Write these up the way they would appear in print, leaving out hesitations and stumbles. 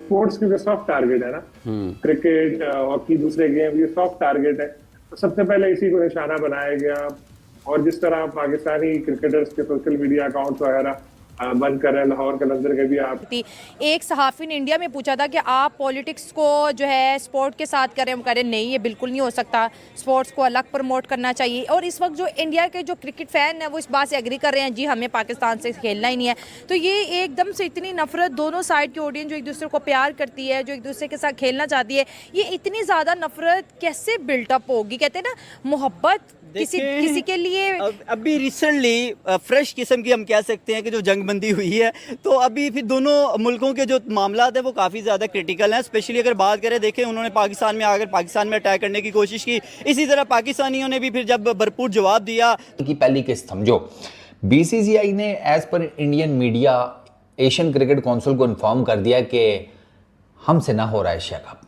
Sports क्योंकि soft target है ना, क्रिकेट हॉकी दूसरे गेम ये सॉफ्ट टारगेट है, तो सबसे पहले इसी को निशाना बनाया गया। और जिस तरह पाकिस्तानी क्रिकेटर्स के सोशल मीडिया अकाउंट्स वगैरह बंद कर रहे हैं, लाहौर कलंदर के भी आप। एक सहाफ़ी ने इंडिया में पूछा था कि आप पॉलिटिक्स को जो है स्पोर्ट के साथ करें, हम करें नहीं, ये बिल्कुल नहीं हो सकता, स्पोर्ट्स को अलग प्रमोट करना चाहिए। और इस वक्त जो इंडिया के जो क्रिकेट फ़ैन हैं वो इस बात से एग्री कर रहे हैं, जी हमें पाकिस्तान से खेलना ही नहीं है। तो ये एकदम से इतनी नफरत, दोनों साइड की ऑडियंस जो एक दूसरे को प्यार करती है, जो एक दूसरे के साथ खेलना चाहती है, ये इतनी ज़्यादा नफरत कैसे बिल्टअप होगी? कहते हैं ना मोहब्बत किसी के लिए। अभी रिसेंटली फ्रेश किस्म की हम कह सकते हैं कि जो जंगबंदी हुई है, तो अभी फिर दोनों मुल्कों के जो मामलात हैं वो काफ़ी ज़्यादा क्रिटिकल हैं। स्पेशली अगर बात करें, देखें उन्होंने पाकिस्तान में आकर पाकिस्तान में अटैक करने की कोशिश की, इसी तरह पाकिस्तानियों ने भी फिर जब भरपूर जवाब दिया। की पहली किस्त समझो, बीसीसीआई ने as per Indian media Asian Cricket Council को इन्फॉर्म कर दिया कि हमसे ना हो रहा है एशिया कप,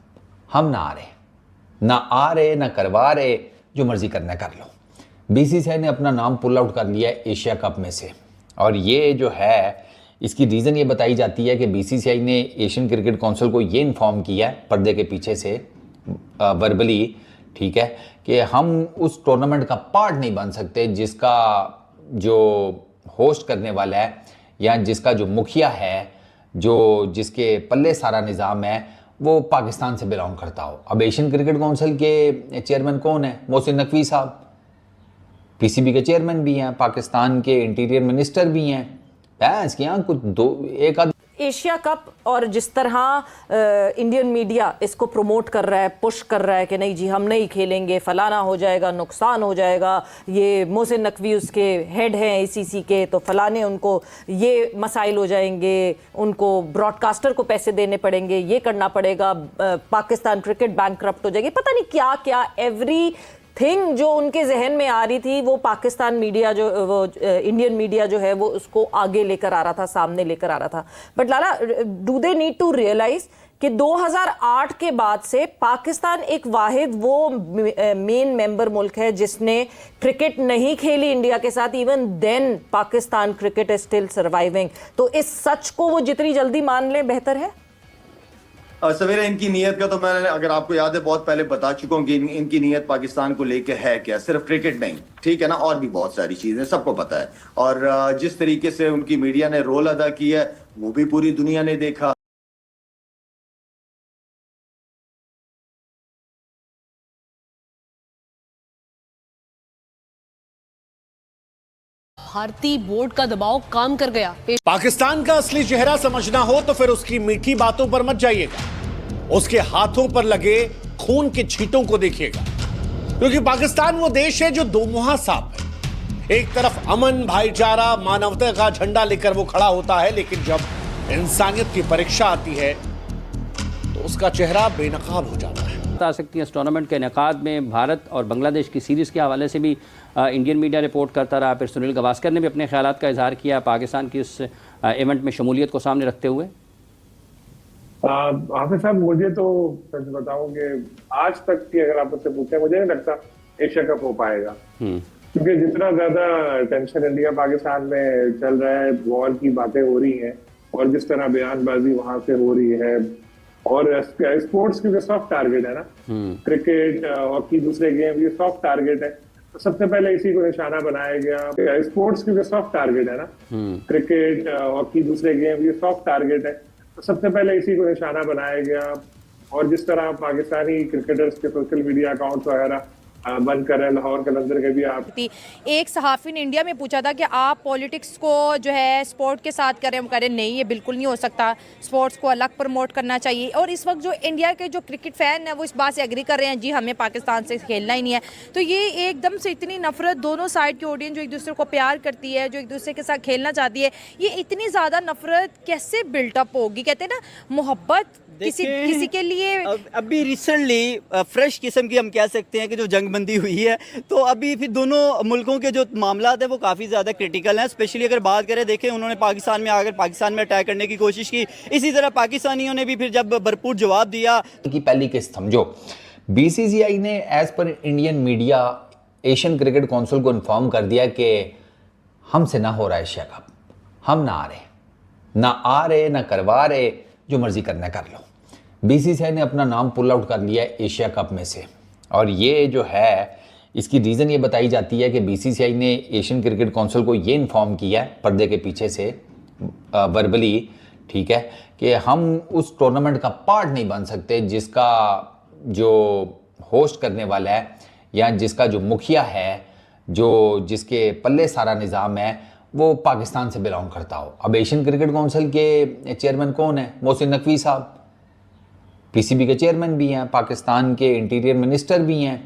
हम ना आ रहे ना करवा रहे, जो मर्जी करना कर लो। बीसीसीआई ने अपना नाम पुल आउट कर लिया है एशिया कप में से। और ये जो है, इसकी रीज़न ये बताई जाती है कि बीसीसीआई ने एशियन क्रिकेट काउंसिल को ये इन्फॉर्म किया है पर्दे के पीछे से, वर्बली, ठीक है, कि हम उस टूर्नामेंट का पार्ट नहीं बन सकते जिसका जो होस्ट करने वाला है या जिसका जो मुखिया है, जिसके पल्ले सारा निज़ाम है, वो पाकिस्तान से बिलोंग करता हो। अब एशियन क्रिकेट काउंसिल के चेयरमैन कौन है? मोहसिन नकवी साहब, पीसीबी के चेयरमैन भी हैं, पाकिस्तान के इंटीरियर मिनिस्टर भी हैं। भैंस के यहाँ कुछ एक आध एशिया कप और जिस तरह इंडियन मीडिया इसको प्रमोट कर रहा है, पुश कर रहा है कि नहीं जी हम नहीं खेलेंगे, फलाना हो जाएगा, नुकसान हो जाएगा, ये मोहसिन नकवी उसके हेड हैं आईसीसी के, तो फलाने उनको ये मसाइल हो जाएंगे, उनको ब्रॉडकास्टर को पैसे देने पड़ेंगे, ये करना पड़ेगा, पाकिस्तान क्रिकेट बैंकक्रप्ट हो जाएगी, पता नहीं क्या क्या एवरी थिंग जो उनके जहन में आ रही थी, वो पाकिस्तान मीडिया इंडियन मीडिया जो है वो उसको आगे लेकर आ रहा था, सामने लेकर आ रहा था। But Lala, do they need to realize कि 2008 के बाद से पाकिस्तान एक वाहिद वो मेन मेंबर मुल्क है जिसने क्रिकेट नहीं खेली इंडिया के साथ। Even then Pakistan cricket is still surviving. तो इस सच को वो जितनी जल्दी मान लें बेहतर है। सवेरे इनकी नीयत का तो मैं, अगर आपको याद है, बहुत पहले बता चुका हूँ कि इनकी नीयत पाकिस्तान को लेके है क्या। सिर्फ क्रिकेट नहीं, ठीक है ना, और भी बहुत सारी चीजें सबको पता है। और जिस तरीके से उनकी मीडिया ने रोल अदा किया है वो भी पूरी दुनिया ने देखा। भारतीय बोर्ड का दबाव काम कर गया। पाकिस्तान का असली चेहरा समझना हो तो फिर उसकी मीठी बातों पर मत जाइएगा, उसके हाथों पर लगे खून के छींटों को देखिएगा। क्योंकि पाकिस्तान वो देश है जो दोमुहा सांप है। एक तरफ अमन, भाईचारा, मानवता का झंडा लेकर वो खड़ा होता है, लेकिन जब इंसानियत की परीक्षा आती है तो उसका चेहरा बेनकाब हो जाता है। आ सकती है इस टूर्नामेंट के इनेकाद में भारत और बांग्लादेश की सीरीज़ के हवाले से भी इंडियन मीडिया रिपोर्ट करता रहा। फिर सुनील गावस्कर ने भी अपने ख्यालात का इजहार किया पाकिस्तान की इस इवेंट में शमूलियत को सामने रखते हुए। हाफिज साहब, मुझे तो सच बताऊं कि आज तक की अगर आप मुझसे पूछें, मुझे नहीं लगता एशिया कप हो पाएगा। क्योंकि जितना ज्यादा टेंशन इंडिया पाकिस्तान में चल रहा है, वॉर की बातें हो रही हैं और जिस तरह बयानबाजी वहां से हो रही है, और स्पोर्ट्स क्योंकि सॉफ्ट टारगेट है ना, क्रिकेट हॉकी दूसरे गेम ये सॉफ्ट टारगेट है, तो सबसे पहले इसी को निशाना बनाया गया। स्पोर्ट्स क्योंकि सॉफ्ट टारगेट है ना, क्रिकेट हॉकी दूसरे गेम ये सॉफ्ट टारगेट है, तो सबसे पहले इसी को निशाना बनाया गया। और जिस तरह पाकिस्तानी क्रिकेटर्स के सोशल मीडिया अकाउंट्स वगैरह बंद कर रहे हैं, लाहौर कलंदर के भी आप। एक सहाफ़ी ने इंडिया में पूछा था कि आप पॉलिटिक्स को जो है स्पोर्ट के साथ करें, हम करें नहीं, ये बिल्कुल नहीं हो सकता, स्पोर्ट्स को अलग प्रमोट करना चाहिए। और इस वक्त जो इंडिया के जो क्रिकेट फ़ैन हैं वो इस बात से एग्री कर रहे हैं, जी हमें पाकिस्तान से खेलना ही नहीं है। तो ये एकदम से इतनी नफरत, दोनों साइड की ऑडियंस जो एक दूसरे को प्यार करती है, जो एक दूसरे के साथ खेलना चाहती है, ये इतनी ज़्यादा नफरत कैसे बिल्टअप होगी? कहते हैं ना मोहब्बत किसी के लिए। अभी रिसेंटली फ्रेश किस्म की हम कह सकते हैं कि जो जंगबंदी हुई है, तो अभी फिर दोनों मुल्कों के जो मामलात हैं वो काफ़ी ज़्यादा क्रिटिकल हैं। स्पेशली अगर बात करें, देखें उन्होंने पाकिस्तान में आकर पाकिस्तान में अटैक करने की कोशिश की, इसी तरह पाकिस्तानियों ने भी फिर जब भरपूर जवाब दिया। की पहली किस्त समझो, बीसीसीआई ने as per Indian media Asian Cricket Council को इन्फॉर्म कर दिया कि हमसे ना हो रहा है एशिया कप, हम ना आ रहे ना करवा रहे, जो मर्जी करना है कर लो। बीसीसीआई ने अपना नाम पुल आउट कर लिया है एशिया कप में से, और ये जो है इसकी रीज़न ये बताई जाती है कि बीसीसीआई ने एशियन क्रिकेट काउंसिल को ये इन्फॉर्म किया है पर्दे के पीछे से वर्बली, ठीक है, कि हम उस टूर्नामेंट का पार्ट नहीं बन सकते जिसका जो होस्ट करने वाला है या जिसका जो मुखिया है, जो जिसके पल्ले सारा निज़ाम है, वो पाकिस्तान से बिलोंग करता हो। अब एशियन क्रिकेट काउंसिल के चेयरमैन कौन है? मोहसिन नकवी साहब, पीसीबी के चेयरमैन भी हैं, पाकिस्तान के इंटीरियर मिनिस्टर भी हैं।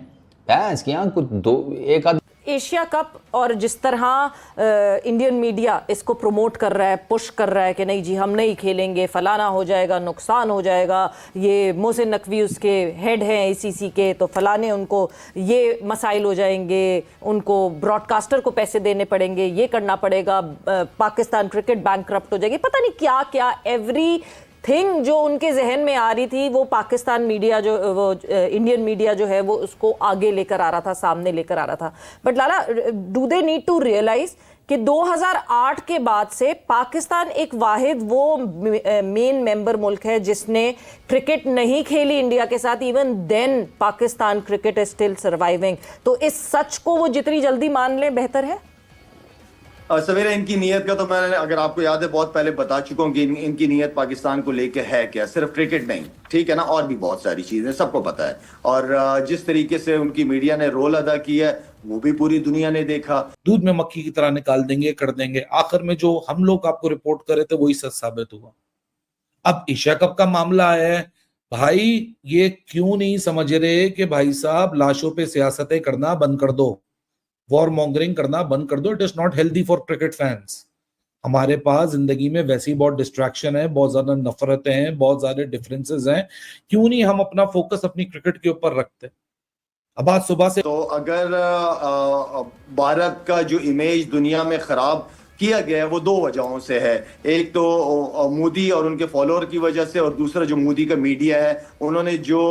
भैंस की कुछ दो एक आध एशिया कप और जिस तरह इंडियन मीडिया इसको प्रमोट कर रहा है, पुश कर रहा है कि नहीं जी हम नहीं खेलेंगे, फलाना हो जाएगा, नुकसान हो जाएगा, ये मोहसिन नकवी उसके हेड हैं आईसीसी के, तो फलाने उनको ये मसाइल हो जाएंगे, उनको ब्रॉडकास्टर को पैसे देने पड़ेंगे, ये करना पड़ेगा, पाकिस्तान क्रिकेट बैंकक्रप्ट हो जाएगी, पता नहीं क्या क्या एवरी थिंग जो उनके जहन में आ रही थी वो पाकिस्तान मीडिया जो वो इंडियन मीडिया जो है वो उसको आगे लेकर आ रहा था, सामने लेकर आ रहा था। But Lala, do they need to realize कि 2008 के बाद से पाकिस्तान एक वाहिद वो मेन मेंबर मुल्क है जिसने क्रिकेट नहीं खेली इंडिया के साथ। Even then Pakistan cricket is still surviving. तो इस सच को वो जितनी जल्दी मान ले बेहतर है। सवेरा इनकी नीयत का तो मैंने, अगर आपको याद है, बहुत पहले बता चुका हूँ कि इनकी नीयत पाकिस्तान को लेके है क्या, सिर्फ क्रिकेट नहीं, ठीक है ना, और भी बहुत सारी चीजें सबको पता है। और जिस तरीके से उनकी मीडिया ने रोल अदा किया है वो भी पूरी दुनिया ने देखा। दूध में मक्खी की तरह निकाल देंगे, कर देंगे, आखिर में जो हम लोग आपको रिपोर्ट करे थे वही सच साबित हुआ। अब एशिया कप का मामला है भाई, ये क्यों नहीं समझ रहे कि भाई साहब लाशों पे सियासतें करना बंद कर दो, वॉर मॉन्गरिंग करना बंद कर दो। It is not healthy for cricket fans. हमारे पास जिंदगी में वैसी बहुत डिस्ट्रैक्शन है, बहुत ज्यादा नफरतें हैं, बहुत ज्यादा डिफरेंसेस हैं, क्यों नहीं हम अपना फोकस अपनी क्रिकेट के ऊपर रखते। अब आज सुबह से तो अगर भारत का जो इमेज दुनिया में खराब किया गया है वो दो वजहों से है। एक तो मोदी और उनके फॉलोअर की वजह से, और दूसरा जो मोदी का मीडिया है, उन्होंने जो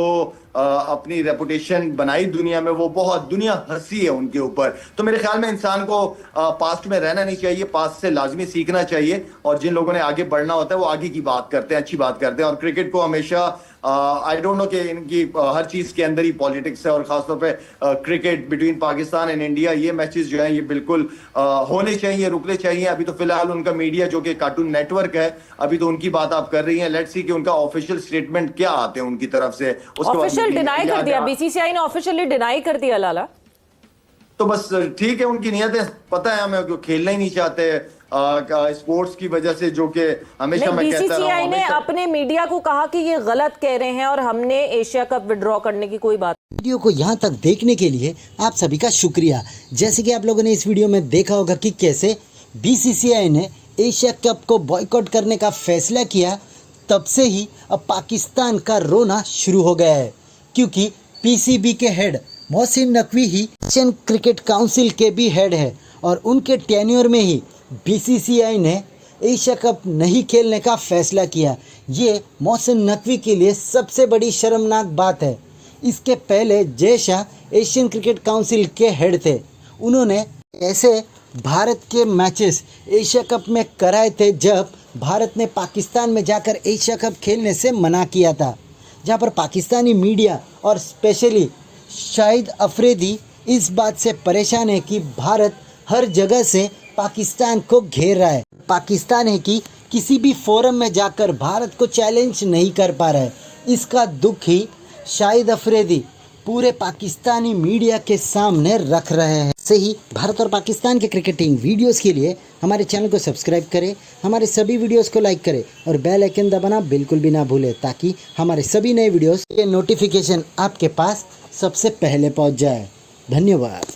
अपनी रेपुटेशन बनाई दुनिया में, वो बहुत दुनिया हंसी है उनके ऊपर। तो मेरे ख्याल में इंसान को पास्ट में रहना नहीं चाहिए, पास्ट से लाजमी सीखना चाहिए, और जिन लोगों ने आगे बढ़ना होता है वो आगे की बात करते हैं, अच्छी बात करते हैं। और क्रिकेट को हमेशा आई डोंट नो कि इनकी हर चीज के अंदर ही पॉलिटिक्स है, और खासतौर पे cricket between Pakistan and India, ये मैचेस जो है ये बिल्कुल होने चाहिए, रुकने चाहिए। अभी तो फिलहाल उनका मीडिया जो कि कार्टून नेटवर्क है, अभी तो उनकी बात आप कर रही हैं, लेट्स सी कि उनका ऑफिशियल स्टेटमेंट क्या आते हैं उनकी तरफ से। ऑफिशियल डिनाई कर दिया, बीसीसीआई ने ऑफिशियली डिनाई कर दिया लाला। तो बस ठीक है, उनकी नियतें पता है हमें, खेलना ही नहीं चाहते स्पोर्ट्स की वजह से, जो कि हमेशा मैं कहता रहा हूं। बीसीसीआई ने अपने मीडिया को कहा कि ये गलत कह रहे हैं और हमने एशिया कप विड्रॉ करने की कोई बात। वीडियो को यहाँ तक देखने के लिए आप सभी का शुक्रिया। जैसे कि आप लोगों ने इस वीडियो में देखा होगा कि कैसे बीसीसीआई ने एशिया कप को बॉयकॉट करने का फैसला किया, तब से ही अब पाकिस्तान का रोना शुरू हो गया है, क्योंकि पीसीबी के हेड मोहसिन नकवी ही एशियन क्रिकेट काउंसिल के भी हेड है, और उनके टेन्योर में ही बीसीसीआई ने एशिया कप नहीं खेलने का फैसला किया। ये मोहसिन नकवी के लिए सबसे बड़ी शर्मनाक बात है। इसके पहले Jay Shah Asian Cricket council के हेड थे, उन्होंने ऐसे भारत के मैचेस एशिया कप में कराए थे जब भारत ने पाकिस्तान में जाकर एशिया कप खेलने से मना किया था, जहाँ पर पाकिस्तानी मीडिया और स्पेशली शाहिद अफरीदी इस बात से परेशान है कि भारत हर जगह से पाकिस्तान को घेर रहा है। पाकिस्तान है कि किसी भी फोरम में जाकर भारत को चैलेंज नहीं कर पा रहा है। इसका दुख ही शाहिद अफरीदी पूरे पाकिस्तानी मीडिया के सामने रख रहे हैं। से ही भारत और पाकिस्तान के क्रिकेटिंग वीडियोस के लिए हमारे चैनल को सब्सक्राइब करें, हमारे सभी वीडियोस को लाइक करें और बेल आइकन दबाना बिल्कुल भी ना भूलें, ताकि हमारे सभी नए वीडियोस के नोटिफिकेशन आपके पास सबसे पहले पहुंच जाए। धन्यवाद।